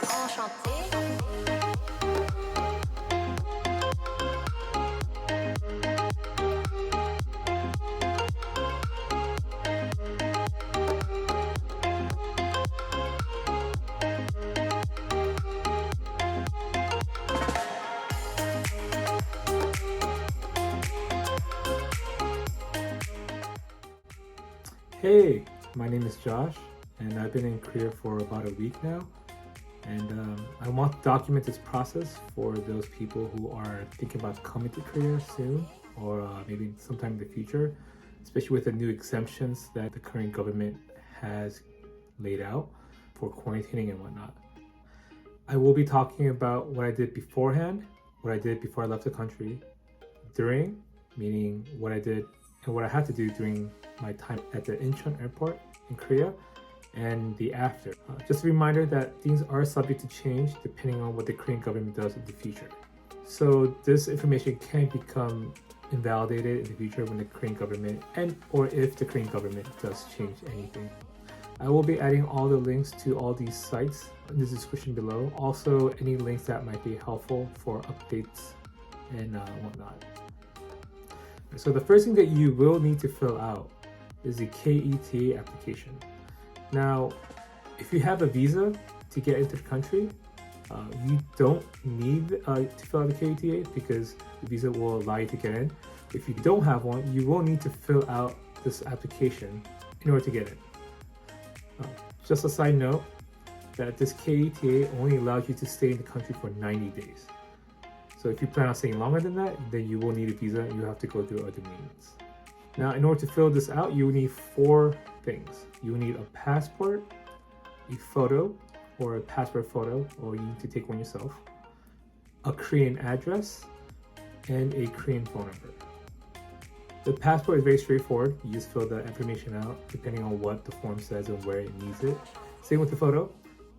Enchanté. Hey, my name is Josh, and I've been in Korea for about a week now. And I want to document this process for those people who are thinking about coming to Korea soon or maybe sometime in the future, especially with the new exemptions that the current government has laid out for quarantining and whatnot. I will be talking about what I did beforehand, what I did before I left the country, during, meaning what I did and what I had to do during my time at the Incheon airport in Korea, and the after. Just a reminder that things are subject to change depending on what the Korean government does in the future. So this information can become invalidated in the future when the Korean government or if the Korean government does change anything. I will be adding all the links to all these sites in the description below. Also, any links that might be helpful for updates and whatnot. So the first thing that you will need to fill out is the K-ETA application. Now, if you have a visa to get into the country, you don't need to fill out the K-ETA because the visa will allow you to get in. If you don't have one, you will need to fill out this application in order to get in. Just a side note that this K-ETA only allows you to stay in the country for 90 days. So if you plan on staying longer than that, then you will need a visa and you have to go through other means. Now, in order to fill this out, you will need 4 things. You will need a passport, a photo, or a passport photo, or you need to take one yourself, a Korean address, and a Korean phone number. The passport is very straightforward. You just fill the information out depending on what the form says and where it needs it. Same with the photo.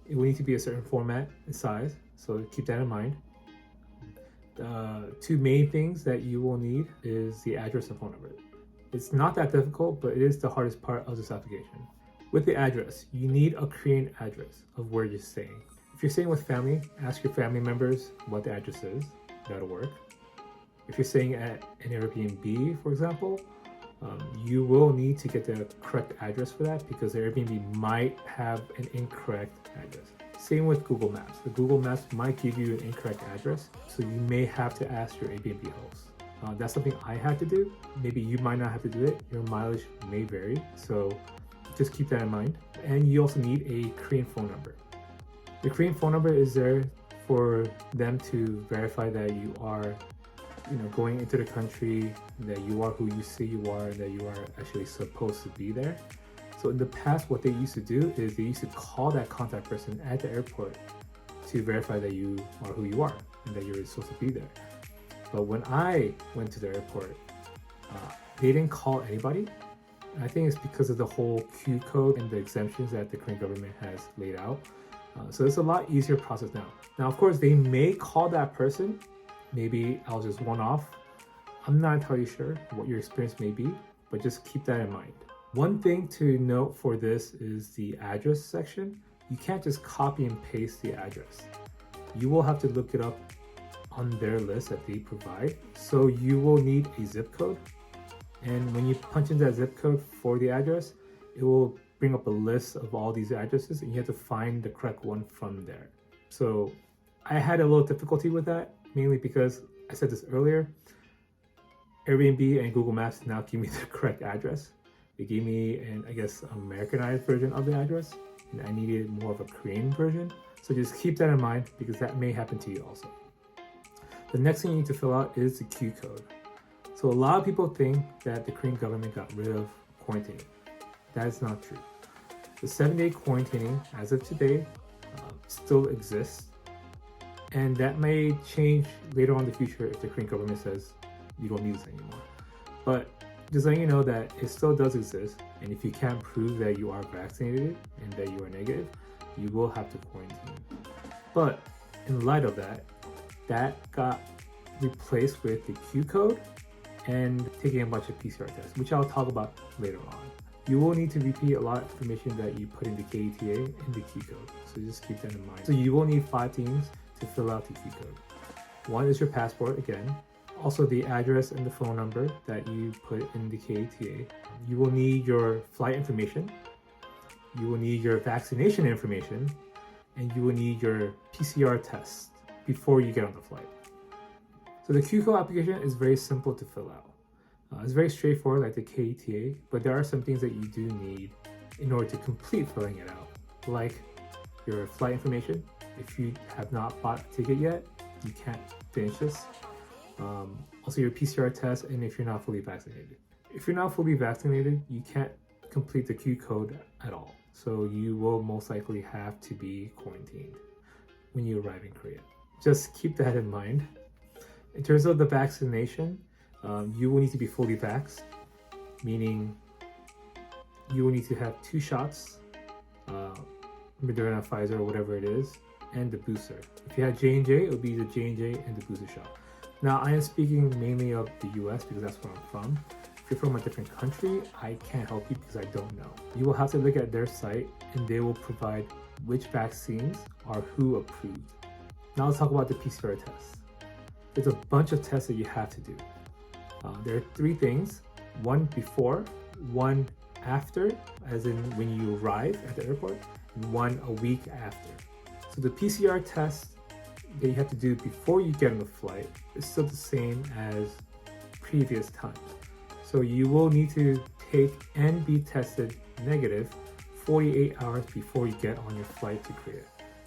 It will need to be a certain format and size, so keep that in mind. 2 main things that you will need is the address and phone number. It's not that difficult, but it is the hardest part of this application. With the address, you need a Korean address of where you're staying. If you're staying with family, ask your family members what the address is. That'll work. If you're staying at an Airbnb, for example, you will need to get the correct address for that because the Airbnb might have an incorrect address. Same with Google Maps. The Google Maps might give you an incorrect address, so you may have to ask your Airbnb host. That's something I had to do. Maybe you might not have to do it. Your mileage may vary, so just keep that in mind. And you also need a Korean phone number. The Korean phone number is there for them to verify that you are going into the country, that you are who you say you are, and that you are actually supposed to be there. So in the past, what they used to do is they used to call that contact person at the airport to verify that you are who you are and that you're supposed to be there. But when I went to the airport, they didn't call anybody. And I think it's because of the whole Q code and the exemptions that the Korean government has laid out. So it's a lot easier process now. Now, of course, they may call that person. Maybe I'll just one-off. I'm not entirely sure what your experience may be, but just keep that in mind. One thing to note for this is the address section. You can't just copy and paste the address. You will have to look it up on their list that they provide. So you will need a zip code. And when you punch in that zip code for the address, it will bring up a list of all these addresses and you have to find the correct one from there. So I had a little difficulty with that, mainly because I said this earlier, Airbnb and Google Maps now give me the correct address. They gave me an, Americanized version of the address, and I needed more of a Korean version. So just keep that in mind because that may happen to you also. The next thing you need to fill out is the Q code. So a lot of people think that the Korean government got rid of quarantining. That is not true. The 7-day quarantining, as of today, still exists. And that may change later on in the future if the Korean government says you don't need this anymore. But just letting you know that it still does exist, and if you can't prove that you are vaccinated and that you are negative, you will have to quarantine. But in light of that, that got replaced with the Q code and taking a bunch of PCR tests, which I'll talk about later on. You will need to repeat a lot of information that you put in the K-ETA in the Q code. So just keep that in mind. So you will need 5 things to fill out the Q code. One is your passport again. Also the address and the phone number that you put in the K-ETA. You will need your flight information. You will need your vaccination information. And you will need your PCR test before you get on the flight. So the Q code application is very simple to fill out. It's very straightforward like the K-ETA, but there are some things that you do need in order to complete filling it out, like your flight information. If you have not bought a ticket yet, you can't finish this. Also your PCR test, and if you're not fully vaccinated. If you're not fully vaccinated, you can't complete the Q code at all. So you will most likely have to be quarantined when you arrive in Korea. Just keep that in mind. In terms of the vaccination, you will need to be fully vaxxed, meaning you will need to have 2 shots, Moderna, Pfizer, or whatever it is, and the booster. If you had J&J, it would be the J&J and the booster shot. Now, I am speaking mainly of the US because that's where I'm from. If you're from a different country, I can't help you because I don't know. You will have to look at their site and they will provide which vaccines are who approved. Now let's talk about the PCR tests. There's a bunch of tests that you have to do. There are 3 things: 1 before, 1 after, as in when you arrive at the airport, and 1 a week after. So the PCR test that you have to do before you get on the flight is still the same as previous times. So you will need to take and be tested negative 48 hours before you get on your flight to Korea.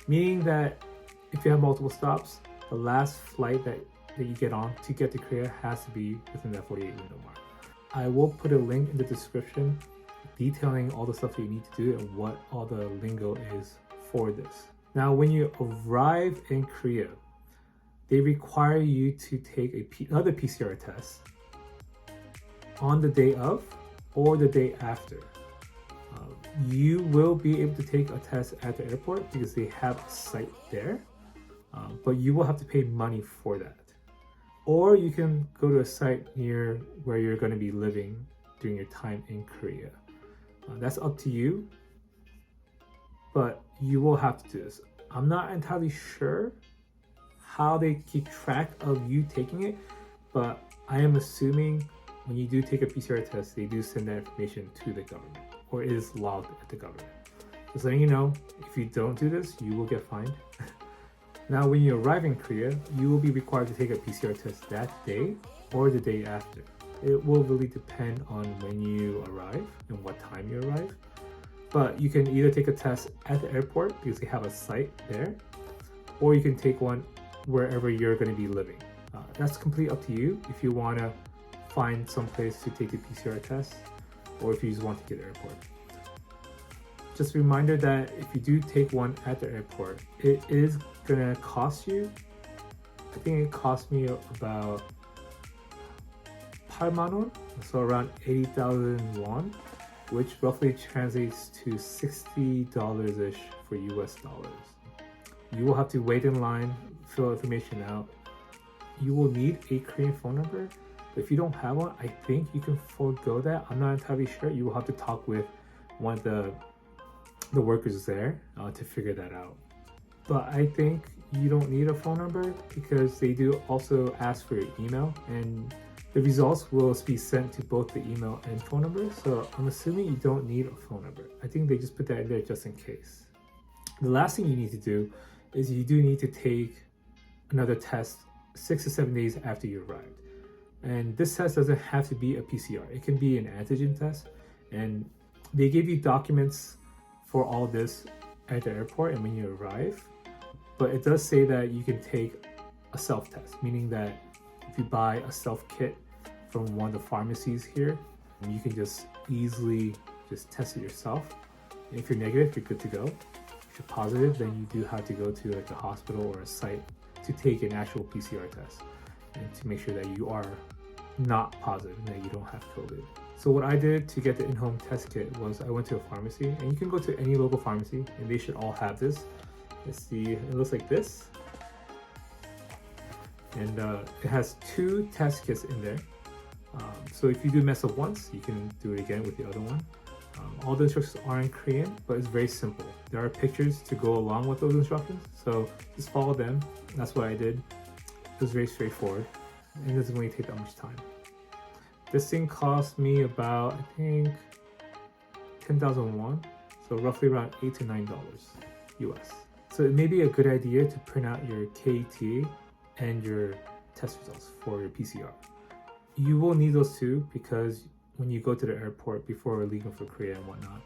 Meaning that if you have multiple stops, the last flight that you get on to get to Korea has to be within that 48 window mark. I will put a link in the description detailing all the stuff that you need to do and what all the lingo is for this. Now, when you arrive in Korea, they require you to take another PCR test on the day of or the day after. You will be able to take a test at the airport because they have a site there, but you will have to pay money for that. Or you can go to a site near where you're going to be living during your time in Korea. That's up to you, but you will have to do this. I'm not entirely sure how they keep track of you taking it, but I am assuming when you do take a PCR test, they do send that information to the government, or it is logged at the government. Just letting you know, if you don't do this, you will get fined. Now, when you arrive in Korea, you will be required to take a PCR test that day or the day after. It will really depend on when you arrive and what time you arrive. But you can either take a test at the airport because they have a site there, or you can take one wherever you're going to be living. That's completely up to you if you want to find some place to take the PCR test or if you just want to get to the airport. Just a reminder that if you do take one at the airport, it is gonna cost you, I think it cost me about 8만 won, so around 80,000 won, which roughly translates to $60-ish for US dollars. You will have to wait in line, fill information out. You will need a Korean phone number. If you don't have one, I think you can forego that. I'm not entirely sure. You will have to talk with one of the workers there to figure that out. But I think you don't need a phone number because they do also ask for your email, and the results will be sent to both the email and phone number. So I'm assuming you don't need a phone number. I think they just put that in there just in case. The last thing you need to do is you do need to take another test 6 to 7 days after you arrived. And this test doesn't have to be a PCR. It can be an antigen test. And they give you documents for all this at the airport and when you arrive. But it does say that you can take a self-test, meaning that if you buy a self-kit from one of the pharmacies here, you can just easily just test it yourself. And if you're negative, you're good to go. If you're positive, then you do have to go to like a hospital or a site to take an actual PCR test and to make sure that you are not positive and that you don't have COVID. So what I did to get the in-home test kit was I went to a pharmacy, and you can go to any local pharmacy and they should all have this. Let's see, it looks like this. And it has 2 test kits in there. So if you do mess up once, you can do it again with the other one. All the instructions are in Korean, but it's very simple. There are pictures to go along with those instructions, so just follow them. That's what I did. It was very straightforward, and it doesn't really take that much time. This thing cost me about, I think, 10,000 won, so roughly around $8 to $9 US. So it may be a good idea to print out your K-ETA and your test results for your PCR. You will need those two because when you go to the airport before leaving for Korea and whatnot,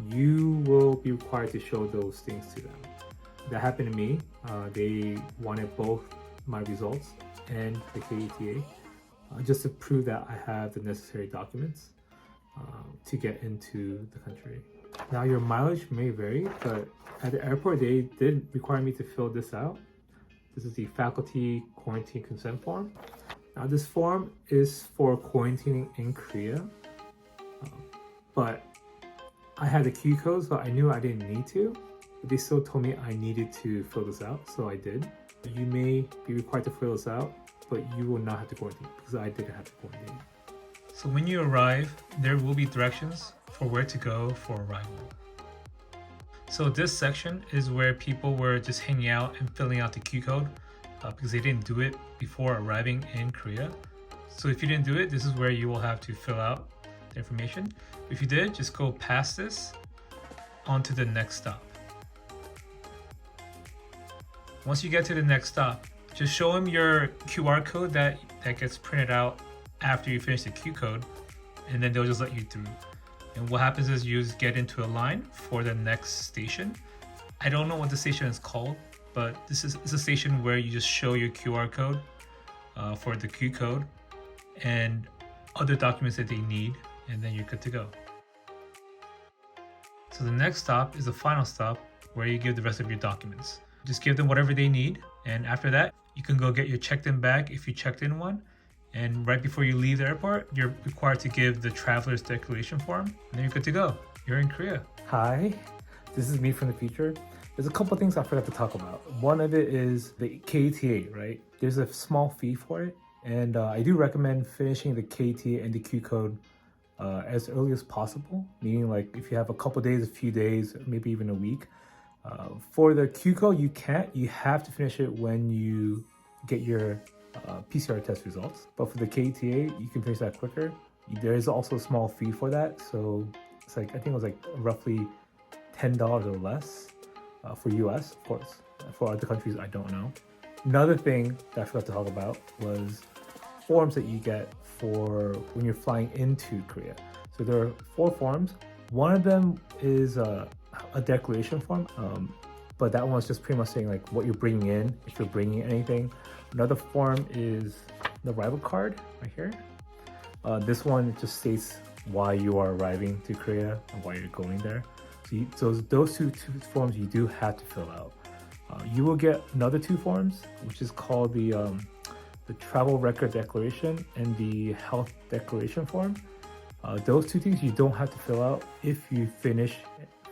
you will be required to show those things to them. That happened to me. They wanted both my results and the K-ETA just to prove that I have the necessary documents to get into the country. Now your mileage may vary, but at the airport they did require me to fill this out. This is the faculty quarantine consent form. Now this form is for quarantining in Korea, but I had the Q code, so I knew I didn't need to, but they still told me I needed to fill this out, so I did. You may be required to fill this out, but you will not have to quarantine because I didn't have to quarantine. So when you arrive, there will be directions for where to go for arrival. So this section is where people were just hanging out and filling out the Q code because they didn't do it before arriving in Korea. So if you didn't do it, this is where you will have to fill out the information. If you did, just go past this onto the next stop. Once you get to the next stop, just show them your QR code that gets printed out after you finish the Q code, and then they'll just let you through. And what happens is you just get into a line for the next station. I don't know what the station is called, but it's a station where you just show your QR code for the Q code and other documents that they need, and then you're good to go. So the next stop is the final stop where you give the rest of your documents. Just give them whatever they need, and after that, you can go get your checked-in bag if you checked in one. And right before you leave the airport, you're required to give the traveler's declaration form, and then you're good to go. You're in Korea. Hi, this is me from the future. There's a couple things I forgot to talk about. One of it is the K-ETA, right? There's a small fee for it, and I do recommend finishing the K-ETA and the Q code as early as possible, meaning like if you have a couple days, a few days, maybe even a week. For the Q code, you have to finish it when you get your PCR test results. But for the K-ETA, you can finish that quicker. There is also a small fee for that. So it's like, I think it was like roughly $10 or less for US, of course. For other countries, I don't know. Another thing that I forgot to talk about was forms that you get for when you're flying into Korea. So there are 4 forms. One of them is a declaration form, but that one's just pretty much saying like what you're bringing in, if you're bringing anything. Another form is the arrival card right here. This one just states why you are arriving to Korea and why you're going there. So those two forms you do have to fill out. You will get another 2 forms, which is called the travel record declaration and the health declaration form. Those 2 things you don't have to fill out if you finish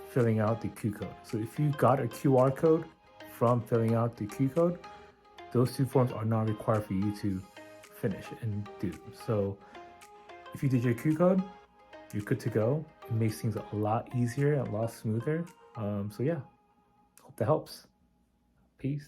filling out the Q code. So if you got a QR code from filling out the Q code, those 2 forms are not required for you to finish and do. So if you did your Q code, you're good to go. It makes things a lot easier and a lot smoother. So yeah, hope that helps. Peace.